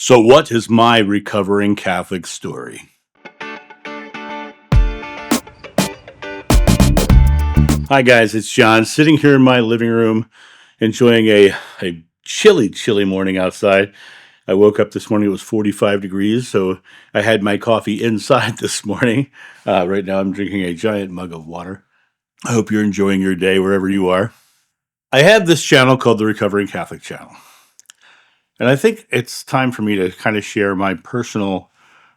So, what is my recovering Catholic story? Hi, guys, it's John sitting here in my living room enjoying a chilly, chilly morning outside. I woke up this morning, it was 45 degrees, so I had my coffee inside this morning. Right now, I'm drinking a giant mug of water. I hope you're enjoying your day wherever you are. I have this channel called the Recovering Catholic Channel, and I think it's time for me to kind of share my personal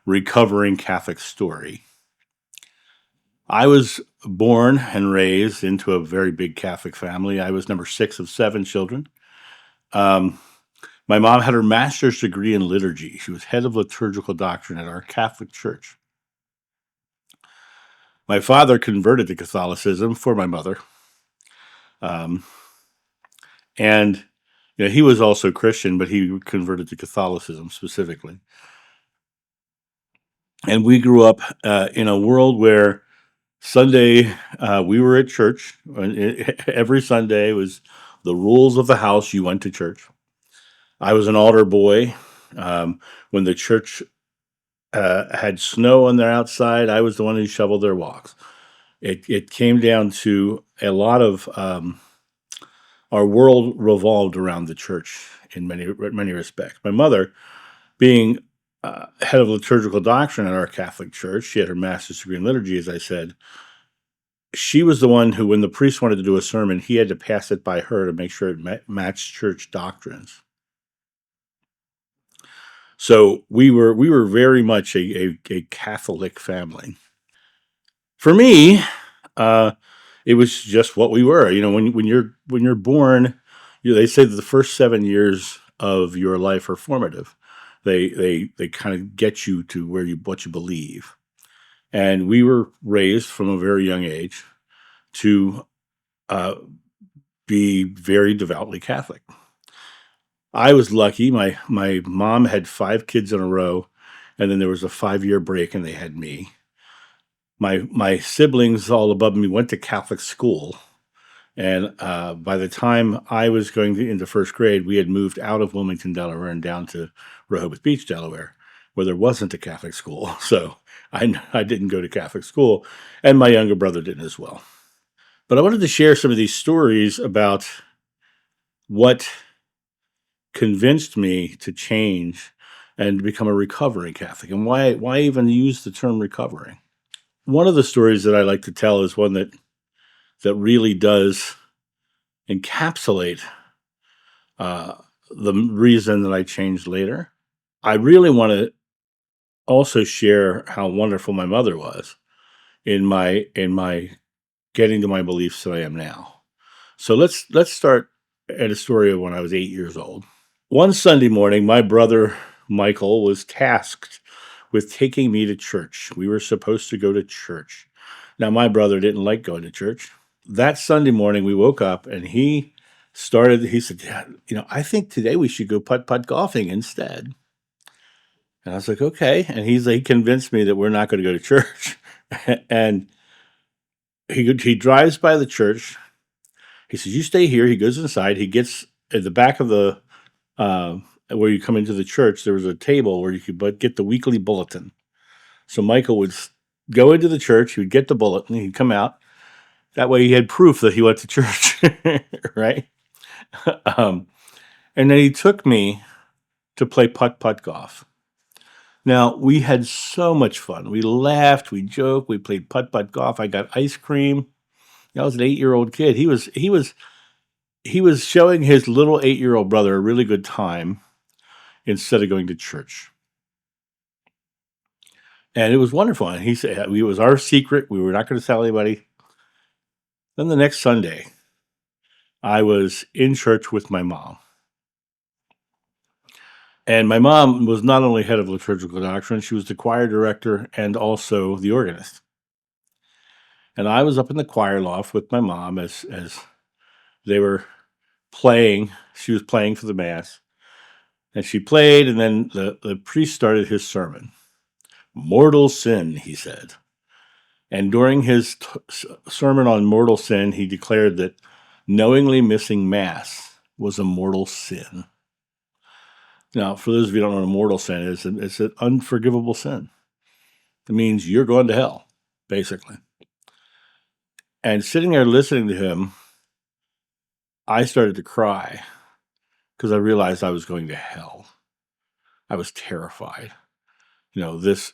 recovering Catholic story. I was born and raised into a very big Catholic family. I was number 6 of 7 children. Um, my mom had her master's degree in liturgy. She was head of liturgical doctrine at our Catholic church. My father converted to Catholicism for my mother. Um, and he was also Christian, but he converted to Catholicism specifically. And we grew up in a world where Sunday, we were at church. Every Sunday was the rules of the house. You went to church. I was an altar boy. When the church had snow on their outside, I was the one who shoveled their walks. It came down to a lot of our world revolved around the church in many respects. My mother, being head of liturgical doctrine at our Catholic church, she had her master's degree in liturgy, as I said. She was the one who, when the priest wanted to do a sermon, he had to pass it by her to make sure it matched church doctrines. So we were very much a Catholic family. For me, it was just what we were. When you're born, they say that the first 7 years of your life are formative. They kind of get you to what you believe. And we were raised from a very young age to be very devoutly Catholic. I was lucky. My mom had 5 kids in a row, and then there was a 5-year break, and they had me. My siblings, all above me, went to Catholic school, and by the time I was going into first grade, we had moved out of Wilmington, Delaware, and down to Rehoboth Beach, Delaware, where there wasn't a Catholic school. So I didn't go to Catholic school, and my younger brother didn't as well. But I wanted to share some of these stories about what convinced me to change and become a recovering Catholic, and why even use the term recovering. One of the stories that I like to tell is one that really does encapsulate the reason that I changed later. I really want to also share how wonderful my mother was in my getting to my beliefs that I am now. So let's start at a story of when I was 8 years old. One Sunday morning, my brother Michael was tasked with taking me to church. We were supposed to go to church. Now, my brother didn't like going to church. That Sunday morning, we woke up and he said, "Yeah, I think today we should go putt-putt golfing instead." And I was like, "Okay." And he convinced me that we're not going to go to church. And he drives by the church. He says, "You stay here." He goes inside. He gets at the back of the where you come into the church, there was a table where you could get the weekly bulletin. So Michael would go into the church, he would get the bulletin, he'd come out. That way he had proof that he went to church, right? And then he took me to play putt-putt golf. Now, we had so much fun. We laughed, we joked, we played putt-putt golf. I got ice cream. I was an 8-year-old kid. He was showing his little 8-year-old brother a really good time instead of going to church. And it was wonderful. And he said it was our secret. We were not going to tell anybody. Then the next Sunday, I was in church with my mom. And my mom was not only head of liturgical doctrine, she was the choir director and also the organist. And I was up in the choir loft with my mom as they were playing. She was playing for the Mass. And she played, and then the priest started his sermon. "Mortal sin," he said. And during his sermon on mortal sin, he declared that knowingly missing Mass was a mortal sin. Now, for those of you who don't know what a mortal sin is, it's an unforgivable sin. It means you're going to hell, basically. And sitting there listening to him, I started to cry because I realized I was going to hell. I was terrified. This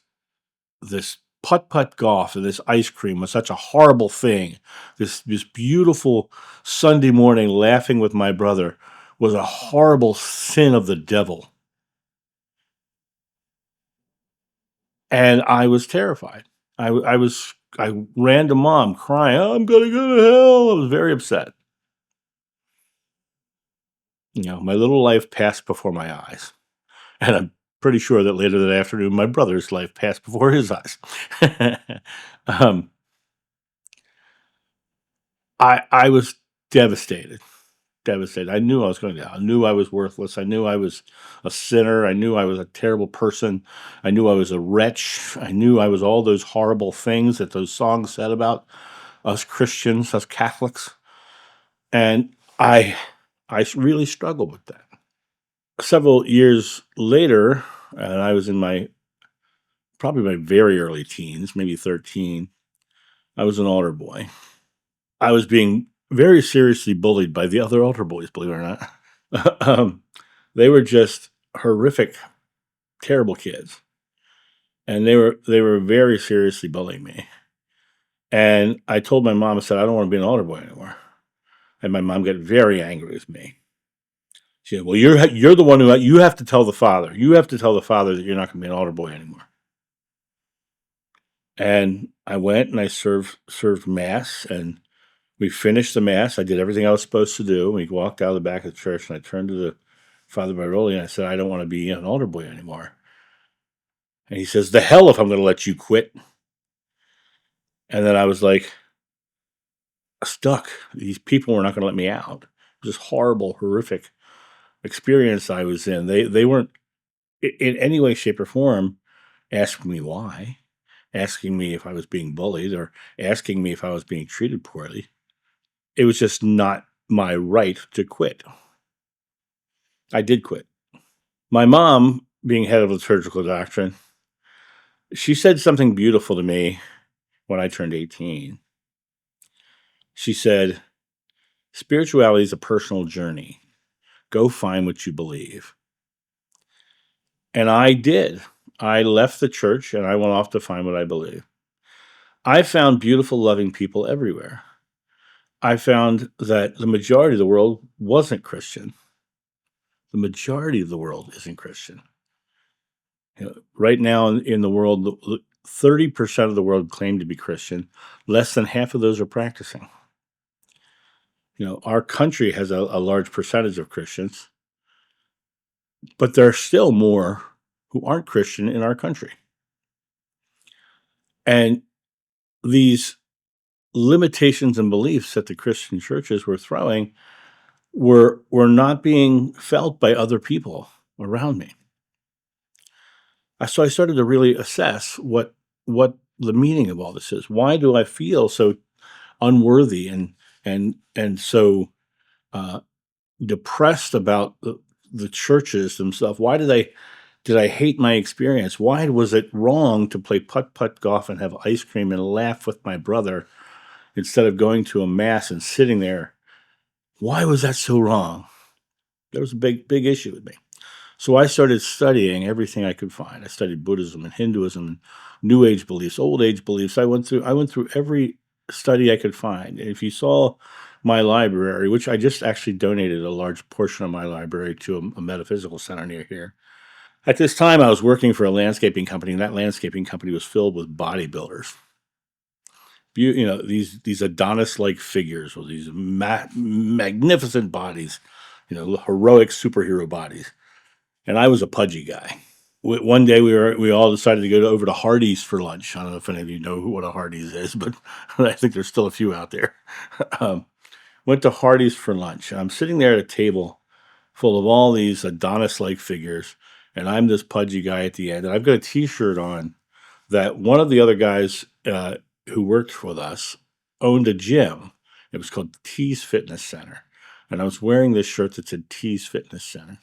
putt-putt golf and this ice cream was such a horrible thing. This beautiful Sunday morning laughing with my brother was a horrible sin of the devil. And I was terrified. I ran to mom crying, I'm going to go to hell. I was very upset. My little life passed before my eyes. And I'm pretty sure that later that afternoon, my brother's life passed before his eyes. um, I was devastated. Devastated. I knew I was going to. I knew I was worthless. I knew I was a sinner. I knew I was a terrible person. I knew I was a wretch. I knew I was all those horrible things that those songs said about us Christians, us Catholics. And I really struggled with that. Several years later, and I was in probably my very early teens, maybe 13, I was an altar boy. I was being very seriously bullied by the other altar boys, believe it or not. They were just horrific, terrible kids. And they were very seriously bullying me. And I told my mom, I said, I don't want to be an altar boy anymore. And my mom got very angry with me. She said, well, you're the one who, you have to tell the father. You have to tell the father that you're not going to be an altar boy anymore. And I went and I served mass, and we finished the mass. I did everything I was supposed to do. We walked out of the back of the church, and I turned to the Father Baroli and I said, I don't want to be an altar boy anymore. And he says, the hell if I'm going to let you quit. And then I was like, stuck. These people were not going to let me out. This horrible, horrific experience I was in. They weren't in any way, shape, or form asking me why, asking me if I was being bullied, or asking me if I was being treated poorly. It was just not my right to quit. I did quit. My mom, being head of liturgical doctrine, she said something beautiful to me when I turned 18. She said, spirituality is a personal journey. Go find what you believe. And I did. I left the church and I went off to find what I believe. I found beautiful, loving people everywhere. I found that the majority of the world wasn't Christian. The majority of the world isn't Christian. Right now in the world, 30% of the world claim to be Christian. Less than half of those are practicing. Our country has a large percentage of Christians, but there are still more who aren't Christian in our country. And these limitations and beliefs that the Christian churches were throwing were not being felt by other people around me. So I started to really assess what the meaning of all this is. Why do I feel so unworthy and so depressed about the churches themselves? Why did I hate my experience? Why was it wrong to play putt-putt golf and have ice cream and laugh with my brother instead of going to a mass and sitting there? Why was that so wrong? There was a big issue with me. So I started studying everything I could find. I studied Buddhism and Hinduism and New Age beliefs, Old Age beliefs. I went through every study I could find. And if you saw my library, which I just actually donated a large portion of my library to a metaphysical center near here. At this time, I was working for a landscaping company, and that landscaping company was filled with bodybuilders. These Adonis-like figures with these magnificent bodies, heroic superhero bodies. And I was a pudgy guy. One day we all decided to go over to Hardee's for lunch. I don't know if any of you know what a Hardee's is, but I think there's still a few out there. Went to Hardee's for lunch. I'm sitting there at a table full of all these Adonis-like figures, and I'm this pudgy guy at the end. And I've got a T-shirt on that one of the other guys who worked with us owned a gym. It was called T's Fitness Center. And I was wearing this shirt that said T's Fitness Center.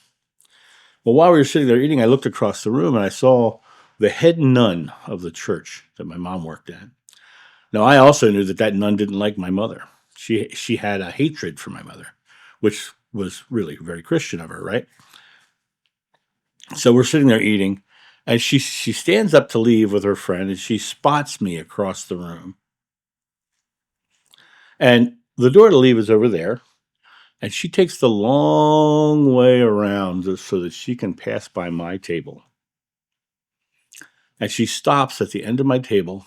Well, while we were sitting there eating, I looked across the room and I saw the head nun of the church that my mom worked at. Now, I also knew that that nun didn't like my mother. She had a hatred for my mother, which was really very Christian of her, right? So we're sitting there eating, and she stands up to leave with her friend, and she spots me across the room. And the door to leave is over there, and she takes the long way around just so that she can pass by my table. And she stops at the end of my table,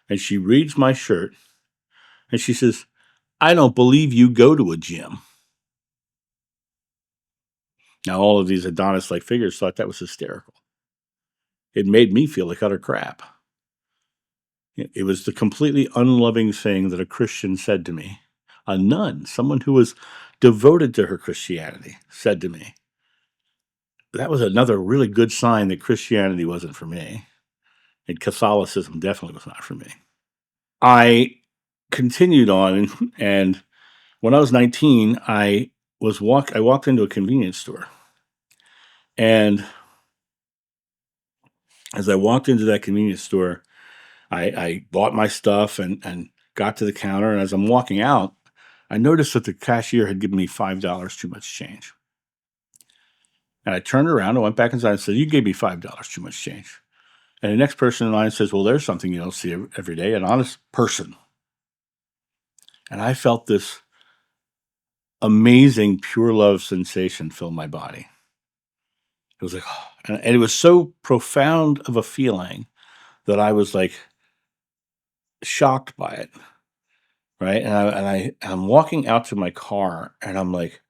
and she reads my shirt, and she says, "I don't believe you go to a gym." Now, all of these Adonis-like figures thought that was hysterical. It made me feel like utter crap. It was the completely unloving thing that a Christian said to me. A nun, someone who was devoted to her Christianity, said to me. That was another really good sign that Christianity wasn't for me. And Catholicism definitely was not for me. I continued on, and when I was 19, I walked into a convenience store. And as I walked into that convenience store, I bought my stuff and got to the counter. And as I'm walking out, I noticed that the cashier had given me $5 too much change. And I turned around and went back inside and said, "You gave me $5 too much change." And the next person in line says, "Well, there's something you don't see every day, an honest person." And I felt this amazing pure love sensation fill my body. It was like, oh, and it was so profound of a feeling that I was like shocked by it. Right. I'm walking out to my car and I'm like,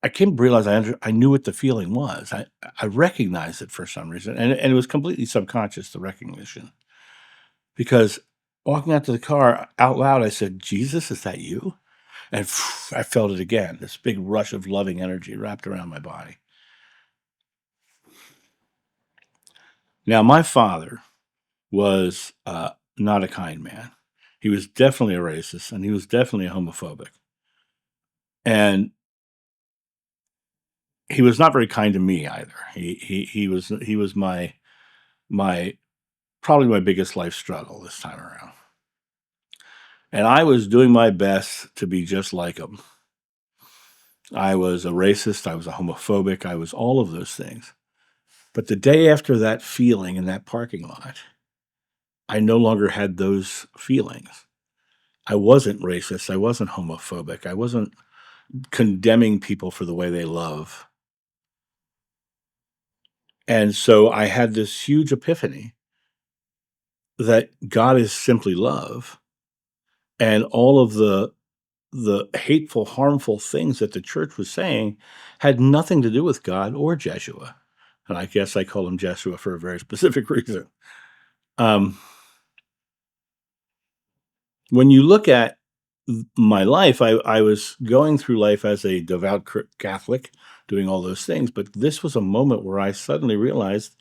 I came to realize I knew what the feeling was. I recognized it for some reason. And it was completely subconscious, the recognition. Because walking out to the car out loud, I said, "Jesus, is that you?" And I felt it again, this big rush of loving energy wrapped around my body. Now, my father was not a kind man. He was definitely a racist, and he was definitely a homophobic. And he was not very kind to me either. He was my probably my biggest life struggle this time around. And I was doing my best to be just like him. I was a racist, I was a homophobic, I was all of those things. But the day after that feeling in that parking lot, I no longer had those feelings. I wasn't racist, I wasn't homophobic, I wasn't condemning people for the way they love. And so I had this huge epiphany that God is simply love, and all of the hateful, harmful things that the church was saying had nothing to do with God or Jeshua. And I guess I call him Jeshua for a very specific reason. Um, when you look at my life, I was going through life as a devout Catholic, doing all those things. But this was a moment where I suddenly realized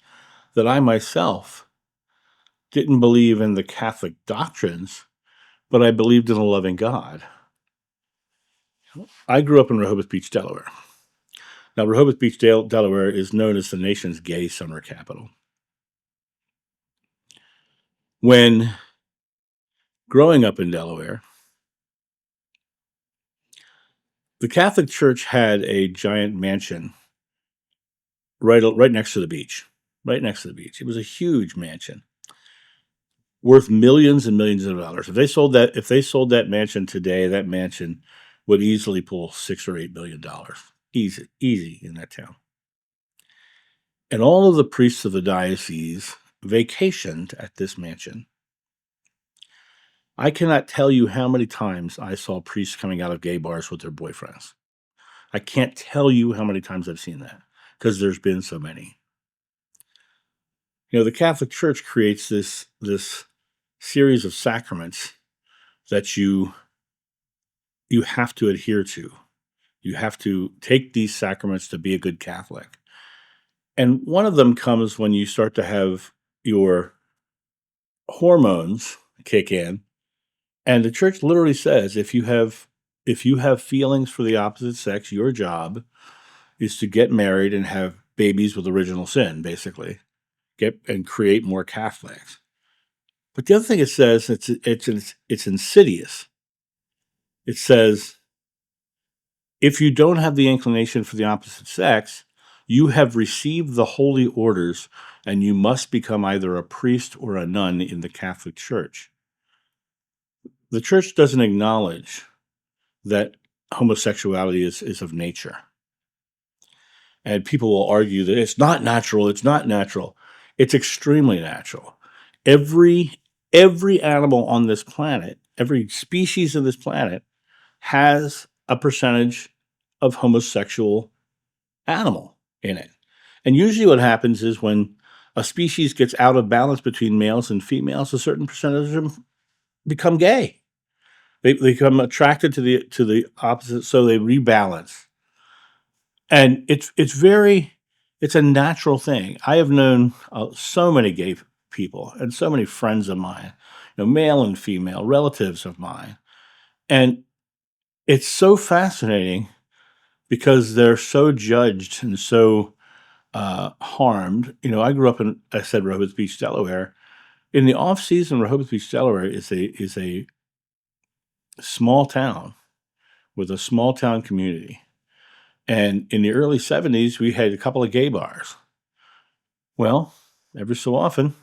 that I myself didn't believe in the Catholic doctrines, but I believed in a loving God. I grew up in Rehoboth Beach, Delaware. Now, Rehoboth Beach, Delaware is known as the nation's gay summer capital. When growing up in Delaware, the Catholic Church had a giant mansion right next to the beach. Right next to the beach. It was a huge mansion worth millions and millions of dollars. If they sold that mansion today, that mansion would easily pull $6 or $8 billion. Easy in that town. And all of the priests of the diocese vacationed at this mansion. I cannot tell you how many times I saw priests coming out of gay bars with their boyfriends. I can't tell you how many times I've seen that because there's been so many. You know, the Catholic Church creates this series of sacraments that you have to adhere to. You have to take these sacraments to be a good Catholic. And one of them comes when you start to have your hormones kick in. And the church literally says if you have feelings for the opposite sex, your job is to get married and have babies with original sin, basically, get and create more Catholics. But the other thing it says, it's insidious. It says, if you don't have the inclination for the opposite sex, you have received the holy orders and you must become either a priest or a nun in the Catholic Church. The church doesn't acknowledge that homosexuality is of nature. And people will argue that it's not natural, it's not natural. It's extremely natural. Every animal on this planet, every species of this planet has a percentage of homosexual animal in it. And usually what happens is when a species gets out of balance between males and females, a certain percentage of them become gay. They become attracted to the opposite, so they rebalance. And it's a natural thing. I have known so many gay people and so many friends of mine, male and female relatives of mine, and it's so fascinating because they're so judged and so harmed. I grew up in, I said, Rehoboth Beach, Delaware. In the off season, Rehoboth Beach, Delaware is a small town with a small town community. And in the early 70s, we had a couple of gay bars. Well, every so often,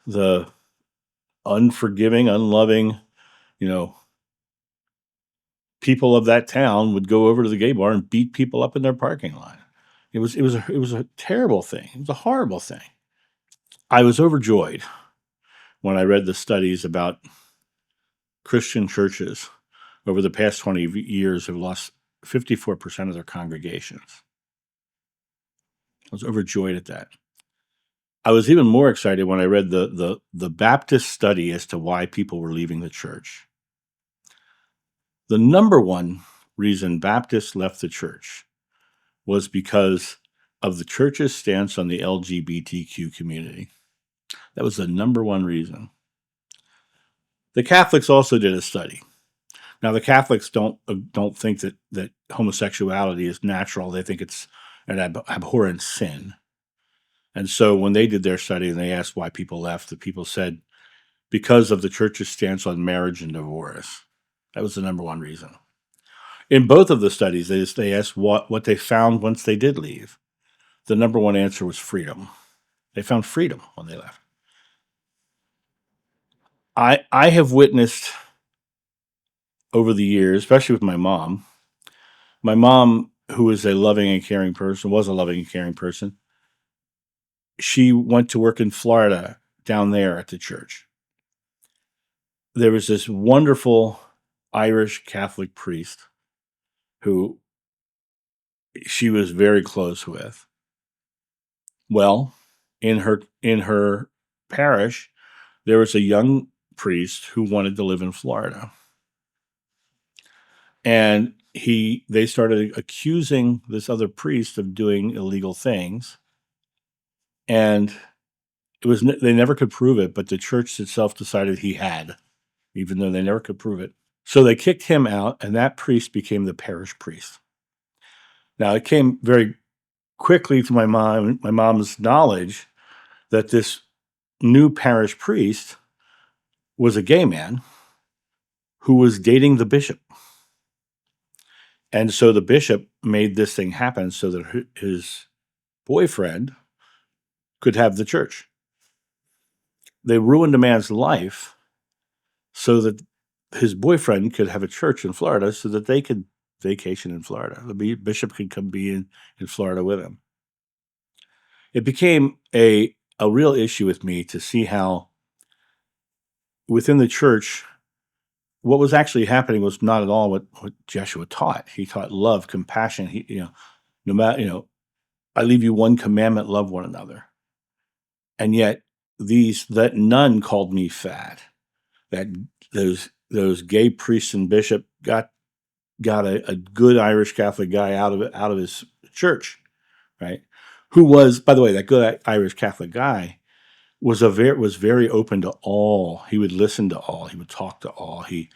the unforgiving, unloving, people of that town would go over to the gay bar and beat people up in their parking lot. It was a terrible thing. It was a horrible thing. I was overjoyed when I read the studies about Christian churches over the past 20 years have lost 54% of their congregations. I was overjoyed at that. I was even more excited when I read the Baptist study as to why people were leaving the church. The number one reason Baptists left the church was because of the church's stance on the LGBTQ community. That was the number one reason. The Catholics also did a study. Now, the Catholics don't think that homosexuality is natural. They think it's an abhorrent sin. And so when they did their study and they asked why people left, the people said, because of the church's stance on marriage and divorce. That was the number one reason. In both of the studies, they asked what they found once they did leave. The number one answer was freedom. They found freedom when they left. I have witnessed over the years, especially with my mom, who is a loving and caring person, was a loving and caring person. She went to work in Florida down there at the church. There was this wonderful Irish Catholic priest who she was very close with. Well, in her parish, there was a young priest who wanted to live in Florida. And they started accusing this other priest of doing illegal things. And they never could prove it, but the church itself decided he had, even though they never could prove it. So they kicked him out, and that priest became the parish priest. Now, it came very quickly to my mom's knowledge that this new parish priest was a gay man who was dating the bishop. And so the bishop made this thing happen so that his boyfriend could have the church. They ruined a man's life so that his boyfriend could have a church in Florida so that they could vacation in Florida. The bishop could come be in Florida with him. It became a real issue with me to see how within the church, what was actually happening was not at all what Jeshua taught. He taught love, compassion. No matter, I leave you one commandment: love one another. And yet, that nun called me fat. That those gay priests and bishop got a good Irish Catholic guy out of his church, right? Who was, by the way, that good Irish Catholic guy was very open to all. He would listen to all. He would talk to all. He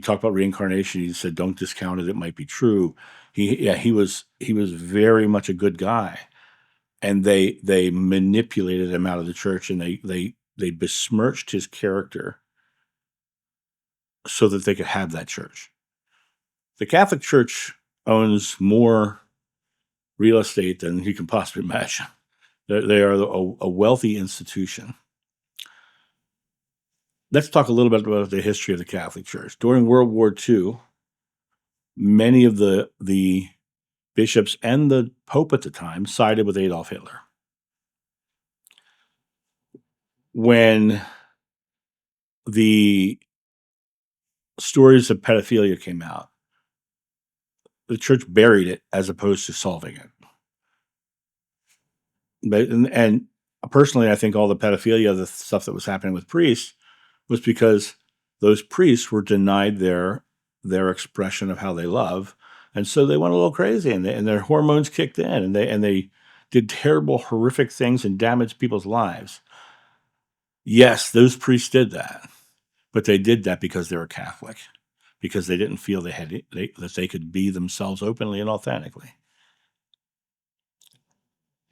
talked about reincarnation. He said, "Don't discount it. It might be true." He was very much a good guy, and they manipulated him out of the church, and they besmirched his character so that they could have that church. The Catholic Church owns more real estate than you can possibly imagine. They are a wealthy institution. Let's talk a little bit about the history of the Catholic Church. During World War II, many of the bishops and the Pope at the time sided with Adolf Hitler. When the stories of pedophilia came out, the church buried it as opposed to solving it. And personally, I think all the pedophilia, the stuff that was happening with priests, was because those priests were denied their expression of how they love, and so they went a little crazy, and their hormones kicked in, and they did terrible, horrific things and damaged people's lives. Yes, those priests did that, but they did that because they were Catholic, because they didn't feel that they could be themselves openly and authentically.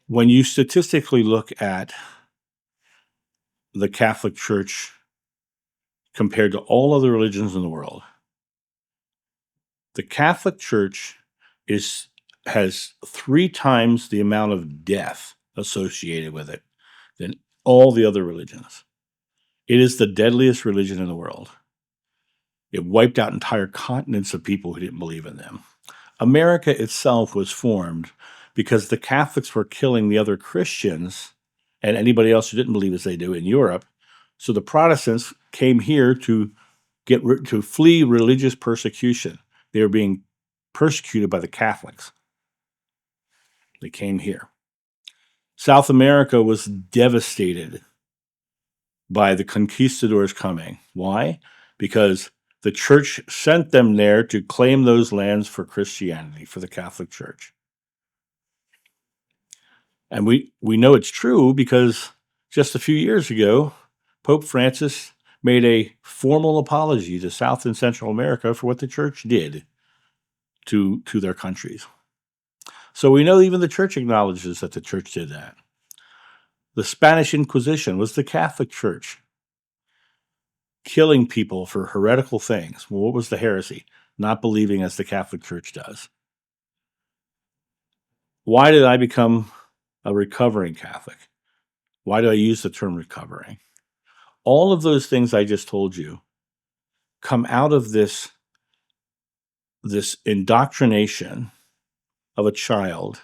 When you statistically look at the Catholic Church compared to all other religions in the world, the Catholic Church has 3 times the amount of death associated with it than all the other religions. It is the deadliest religion in the world. It wiped out entire continents of people who didn't believe in them. America itself was formed because the Catholics were killing the other Christians and anybody else who didn't believe as they do in Europe. So the Protestants came here to flee religious persecution. They were being persecuted by the Catholics. They came here. South America was devastated by the conquistadors coming. Why? Because the church sent them there to claim those lands for Christianity, for the Catholic Church. And we know it's true because just a few years ago, Pope Francis made a formal apology to South and Central America for what the church did to their countries. So we know even the church acknowledges that the church did that. The Spanish Inquisition was the Catholic Church killing people for heretical things. Well, what was the heresy? Not believing as the Catholic Church does. Why did I become a recovering Catholic? Why do I use the term recovering? All of those things I just told you come out of this indoctrination of a child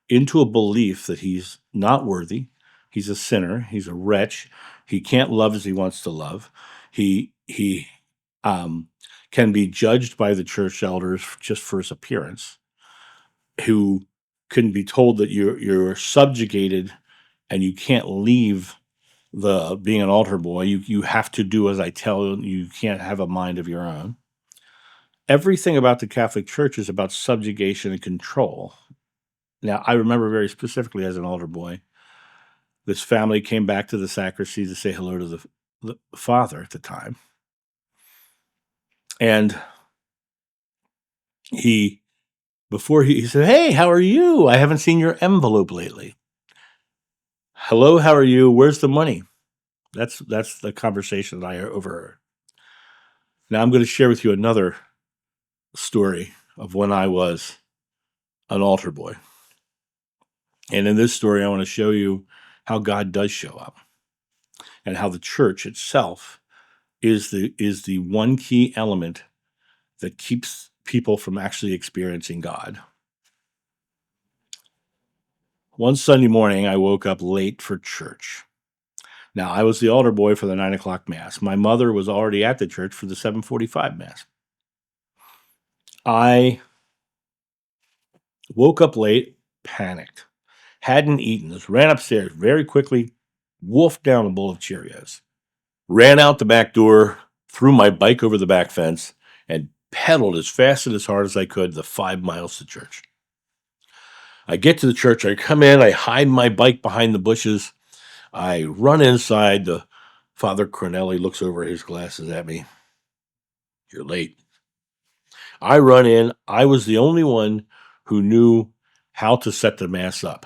into a belief that he's not worthy, he's a sinner, he's a wretch, he can't love as he wants to love, he can be judged by the church elders just for his appearance, who can be told that you're subjugated and you can't leave being an altar boy. You have to do as I tell you. You can't have a mind of your own. Everything about the Catholic Church is about subjugation and control. Now, I remember very specifically as an altar boy, this family came back to the sacristy to say hello to the father at the time. And before he said, "Hey, how are you? I haven't seen your envelope lately." "Hello, how are you? Where's the money?" That's the conversation that I overheard. Now I'm going to share with you another story of when I was an altar boy. And in this story, I want to show you how God does show up and how the church itself is the one key element that keeps people from actually experiencing God. One Sunday morning, I woke up late for church. Now, I was the altar boy for the 9 o'clock Mass. My mother was already at the church for the 7:45 Mass. I woke up late, panicked, hadn't eaten, just ran upstairs very quickly, wolfed down a bowl of Cheerios, ran out the back door, threw my bike over the back fence, and pedaled as fast and as hard as I could the 5 miles to church. I get to the church, I come in, I hide my bike behind the bushes, I run inside. The Father Cornelli looks over his glasses at me. "You're late." I run in. I was the only one who knew how to set the mass up.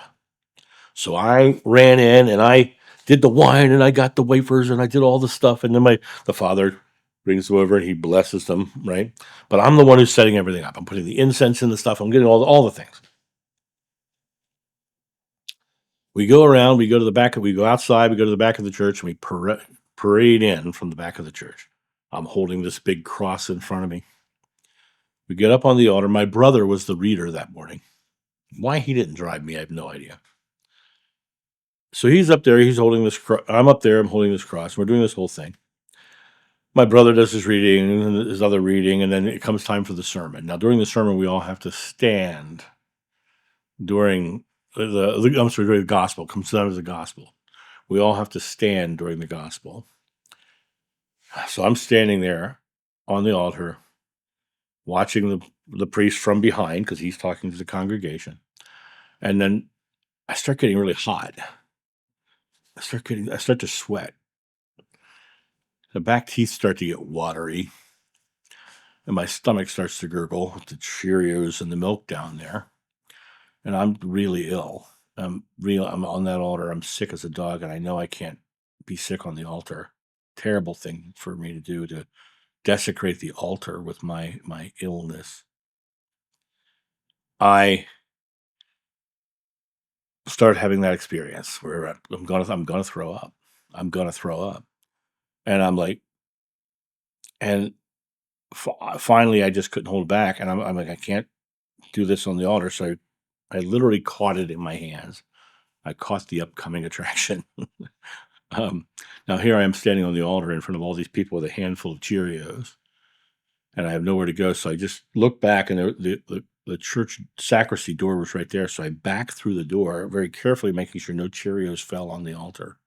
So I ran in and I did the wine and I got the wafers and I did all the stuff. And then the father brings them over and he blesses them, right? But I'm the one who's setting everything up. I'm putting the incense in the stuff. I'm getting all the things. We go around, we go to the back, we go outside, we go to the back of the church, and we parade in from the back of the church. I'm holding this big cross in front of me. We get up on the altar. My brother was the reader that morning. Why he didn't drive me, I have no idea. So he's up there, he's holding this I'm up there, I'm holding this cross. We're doing this whole thing. My brother does his reading and his other reading, and then it comes time for the sermon. Now, during the sermon, we all have to stand during during the gospel. It comes down to the gospel. We all have to stand during the gospel. So I'm standing there on the altar, watching the priest from behind because he's talking to the congregation. And then I start getting really hot. I start to sweat. The back teeth start to get watery. And my stomach starts to gurgle with the Cheerios and the milk down there. And I'm really ill. I'm on that altar. I'm sick as a dog, and I know I can't be sick on the altar. Terrible thing for me to do, to desecrate the altar with my illness. I start having that experience where I'm gonna throw up. I'm gonna throw up, and I'm like, and finally, I just couldn't hold back, and I'm like, I can't do this on the altar, so I literally caught it in my hands. I caught the upcoming attraction. um, Now here I am standing on the altar in front of all these people with a handful of Cheerios, and I have nowhere to go. So I just look back, and the church sacristy door was right there. So I backed through the door very carefully, making sure no Cheerios fell on the altar.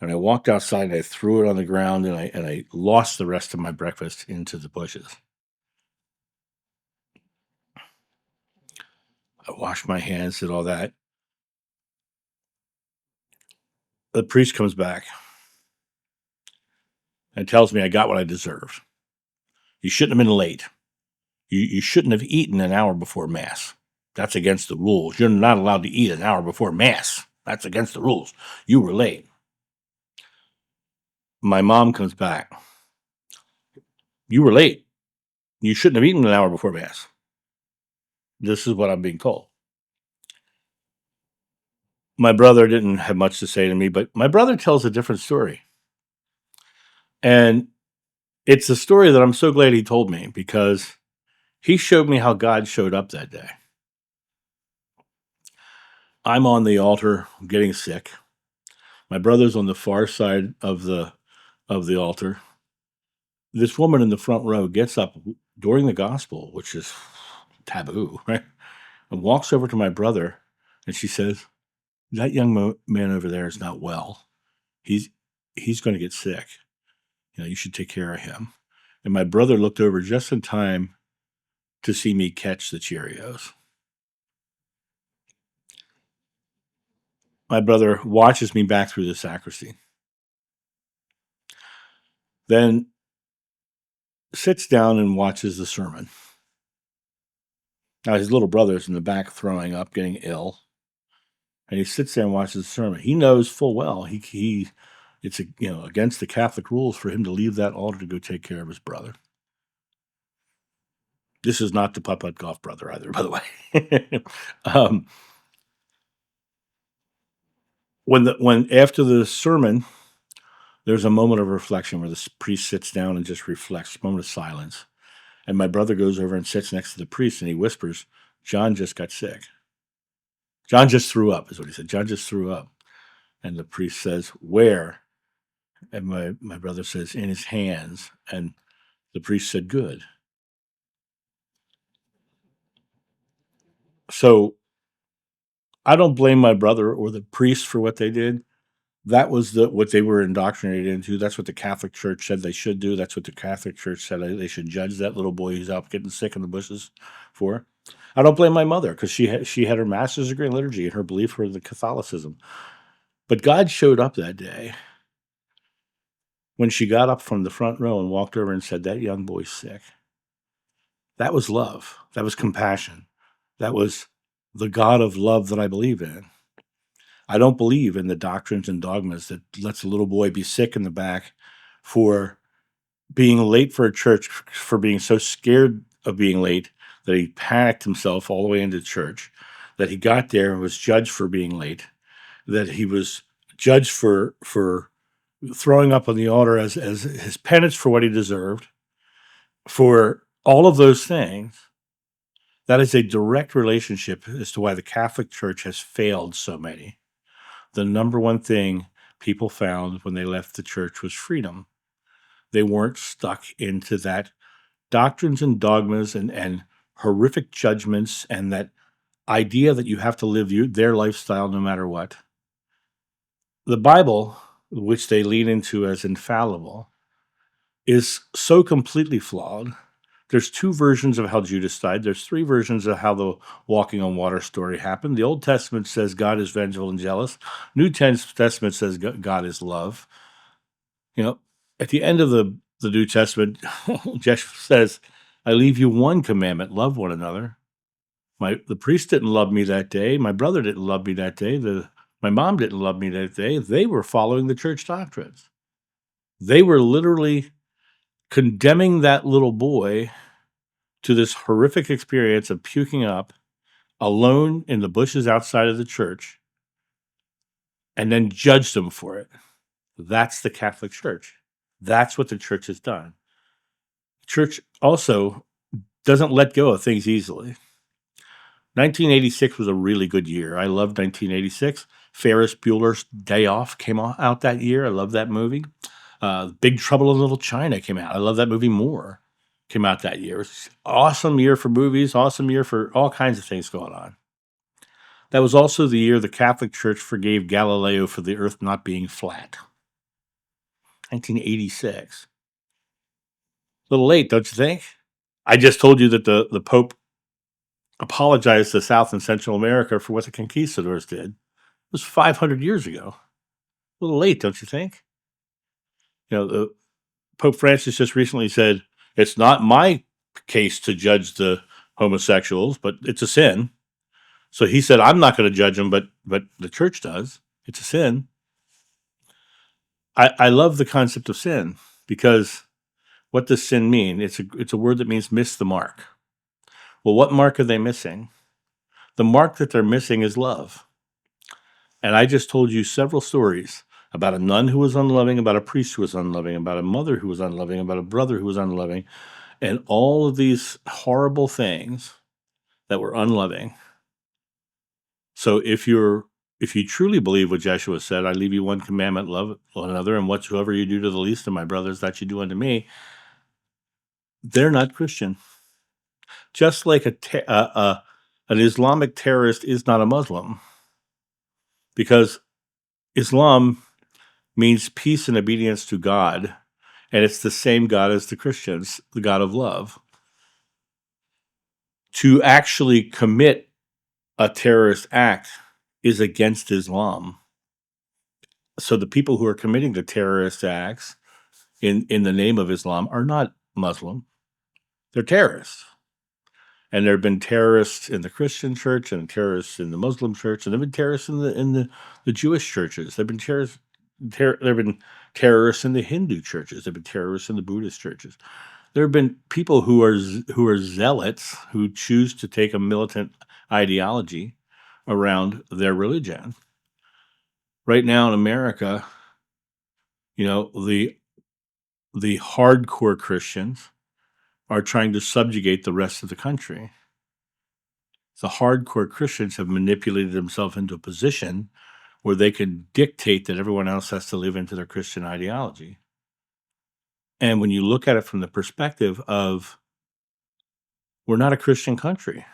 And I walked outside and I threw it on the ground, and I lost the rest of my breakfast into the bushes. I washed my hands, did all that. The priest comes back and tells me I got what I deserved. You shouldn't have been late. You shouldn't have eaten an hour before Mass. That's against the rules. You're not allowed to eat an hour before Mass. That's against the rules. You were late. My mom comes back. You were late. You shouldn't have eaten an hour before Mass. This is what I'm being told. My brother didn't have much to say to me, but my brother tells a different story. And it's a story that I'm so glad he told me, because he showed me how God showed up that day. I'm on the altar getting sick. My brother's on the far side of the altar. This woman in the front row gets up during the gospel, which is taboo, right? And walks over to my brother, and she says, "That young man over there is not well. He's going to get sick. You should take care of him." And my brother looked over just in time to see me catch the Cheerios. My brother watches me back through the sacristy, then sits down and watches the sermon. Now his little brother's in the back throwing up, getting ill, and he sits there and watches the sermon. He knows full well it's against the Catholic rules for him to leave that altar to go take care of his brother. This is not the putt-putt golf brother either, by the way. When after the sermon, there's a moment of reflection where the priest sits down and just reflects, a moment of silence. And my brother goes over and sits next to the priest, and he whispers, "John just got sick. John just threw up," is what he said. "John just threw up." And the priest says, "Where?" And my brother says, "In his hands." And the priest said, "Good." So I don't blame my brother or the priest for what they did. That was what they were indoctrinated into. That's what the Catholic Church said they should do. That's what the Catholic Church said they should judge that little boy who's out getting sick in the bushes for. I don't blame my mother, because she had her master's degree in liturgy, and her belief was the Catholicism. But God showed up that day when she got up from the front row and walked over and said, "That young boy's sick." That was love. That was compassion. That was the God of love that I believe in. I don't believe in the doctrines and dogmas that lets a little boy be sick in the back for being late for a church, for being so scared of being late that he panicked himself all the way into church, that he got there and was judged for being late, that he was judged for throwing up on the altar as his penance for what he deserved, for all of those things. That is a direct relationship as to why the Catholic Church has failed so many. The number one thing people found when they left the church was freedom. They weren't stuck into that doctrines and dogmas and horrific judgments and that idea that you have to live their lifestyle no matter what. The Bible, which they lean into as infallible, is so completely flawed. There's two versions of how Judas died. There's three versions of how the walking on water story happened. The Old Testament says God is vengeful and jealous. New Testament says God is love. You know, at the end of the New Testament, Joshua says, I leave you one commandment, love one another. The priest didn't love me that day. My brother didn't love me that day. My mom didn't love me that day. They were following the church doctrines. They were literally condemning that little boy to this horrific experience of puking up alone in the bushes outside of the church and then judged him for it. That's the Catholic Church. That's what the church has done. The church also doesn't let go of things easily. 1986 was a really good year. I loved 1986. Ferris Bueller's Day Off came out that year. I love that movie. Big Trouble in Little China came out. I love that movie more. Came out that year. It's awesome year for movies, awesome year for all kinds of things going on. That was also the year the Catholic Church forgave Galileo for the earth not being flat. 1986. A little late, don't you think? I just told you that the Pope apologized to South and Central America for what the conquistadors did. It was 500 years ago. A little late, don't you think? The Pope Francis just recently said, it's not my case to judge the homosexuals, but it's a sin. So he said, I'm not going to judge them, but the church does. It's a sin. I love the concept of sin because what does sin mean? It's a word that means miss the mark. Well, what mark are they missing? The mark that they're missing is love. And I just told you several stories about a nun who was unloving, about a priest who was unloving, about a mother who was unloving, about a brother who was unloving, and all of these horrible things that were unloving. So if you truly believe what Joshua said, I leave you one commandment, love one another, and whatsoever you do to the least of my brothers, that you do unto me, they're not Christian. Just like an Islamic terrorist is not a Muslim, because Islam means peace and obedience to God, and it's the same God as the Christians, the God of love. To actually commit a terrorist act is against Islam. So the people who are committing the terrorist acts in the name of Islam are not Muslim. They're terrorists. And there have been terrorists in the Christian church and terrorists in the Muslim church, and there have been terrorists in the Jewish churches. There have been terrorists in the Hindu churches. There have been terrorists in the Buddhist churches. There have been people who are zealots who choose to take a militant ideology around their religion. Right now in America, the hardcore Christians are trying to subjugate the rest of the country. The hardcore Christians have manipulated themselves into a position where they can dictate that everyone else has to live into their Christian ideology. And when you look at it from the perspective of, we're not a Christian country.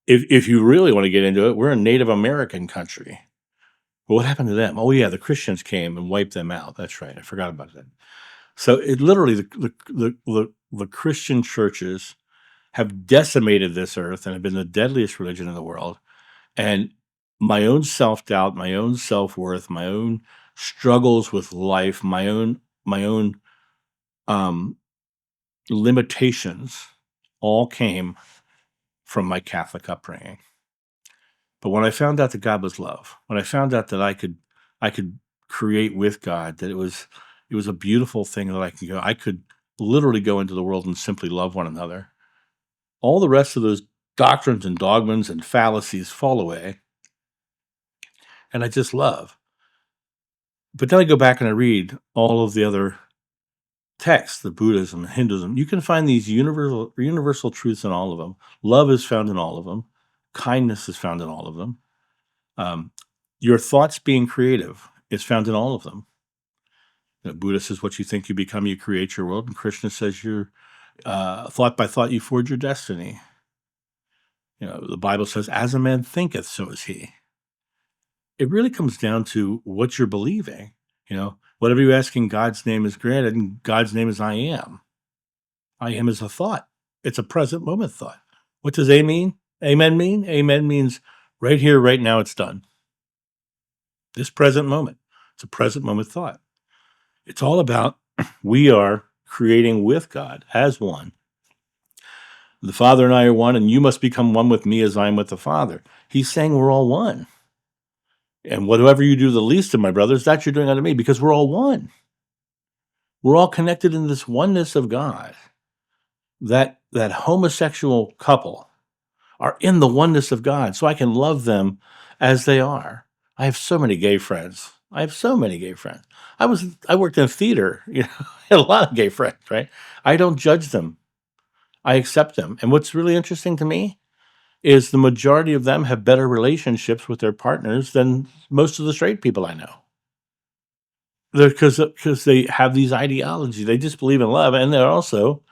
If you really want to get into it, we're a Native American country. Well, what happened to them? Oh yeah, the Christians came and wiped them out. That's right. I forgot about that. So it literally, the Christian churches have decimated this earth and have been the deadliest religion in the world. And my own self-doubt, my own self-worth, my own struggles with life, my own limitations all came from my Catholic upbringing. But when I found out that God was love, when I found out that I could create with God, that it was a beautiful thing that I could literally go into the world and simply love one another. All the rest of those doctrines and dogmas and fallacies fall away, and I just love. But then I go back and I read all of the other texts, the Buddhism, Hinduism. You can find these universal truths in all of them. Love is found in all of them. Kindness is found in all of them. Your thoughts being creative is found in all of them. Buddha says, what you think you become, you create your world. And Krishna says, you're thought by thought, you forge your destiny. The Bible says, as a man thinketh, so is he. It really comes down to what you're believing. Whatever you ask in God's name is granted, and God's name is I am. I am is a thought. It's a present moment thought. What does amen mean? Amen mean? Amen means right here, right now, it's done. This present moment. It's a present moment thought. It's all about we are creating with God as one. The Father and I are one, and you must become one with me as I am with the Father. He's saying we're all one. And whatever you do the least of my brothers, that you're doing unto me, because we're all one. We're all connected in this oneness of God. That homosexual couple are in the oneness of God, so I can love them as they are. I have so many gay friends. I worked in theater, I had a lot of gay friends, right? I don't judge them. I accept them. And what's really interesting to me is the majority of them have better relationships with their partners than most of the straight people I know. Because they have these ideologies. They just believe in love. And they're also,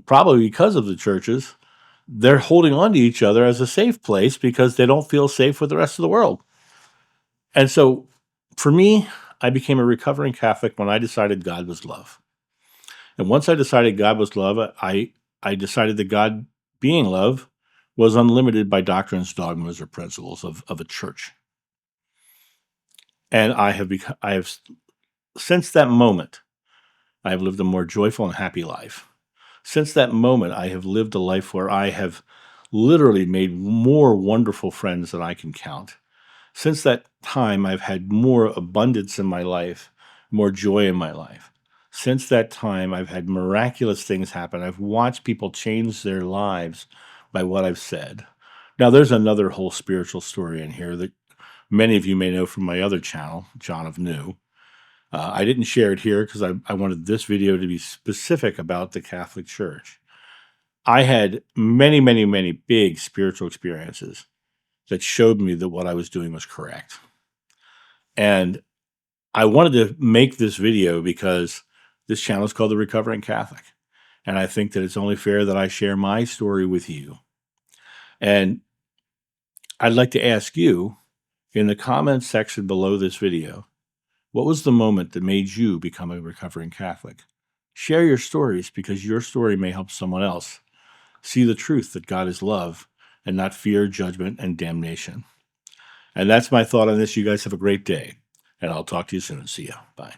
probably because of the churches, they're holding on to each other as a safe place because they don't feel safe with the rest of the world. And so for me, I became a recovering Catholic when I decided God was love. And once I decided God was love, I decided that God being love was unlimited by doctrines, dogmas, or principles of a church. And I have since that moment, I have lived a more joyful and happy life. Since that moment, I have lived a life where I have literally made more wonderful friends than I can count. Since that time, I've had more abundance in my life, more joy in my life. Since that time, I've had miraculous things happen. I've watched people change their lives by what I've said. Now, there's another whole spiritual story in here that many of you may know from my other channel, John of New. I didn't share it here because I wanted this video to be specific about the Catholic Church. I had many, many, many big spiritual experiences that showed me that what I was doing was correct. And I wanted to make this video because this channel is called The Recovering Catholic. And I think that it's only fair that I share my story with you. And I'd like to ask you, in the comments section below this video, what was the moment that made you become a recovering Catholic? Share your stories because your story may help someone else see the truth that God is love and not fear, judgment, and damnation. And that's my thought on this. You guys have a great day, and I'll talk to you soon. See ya. Bye.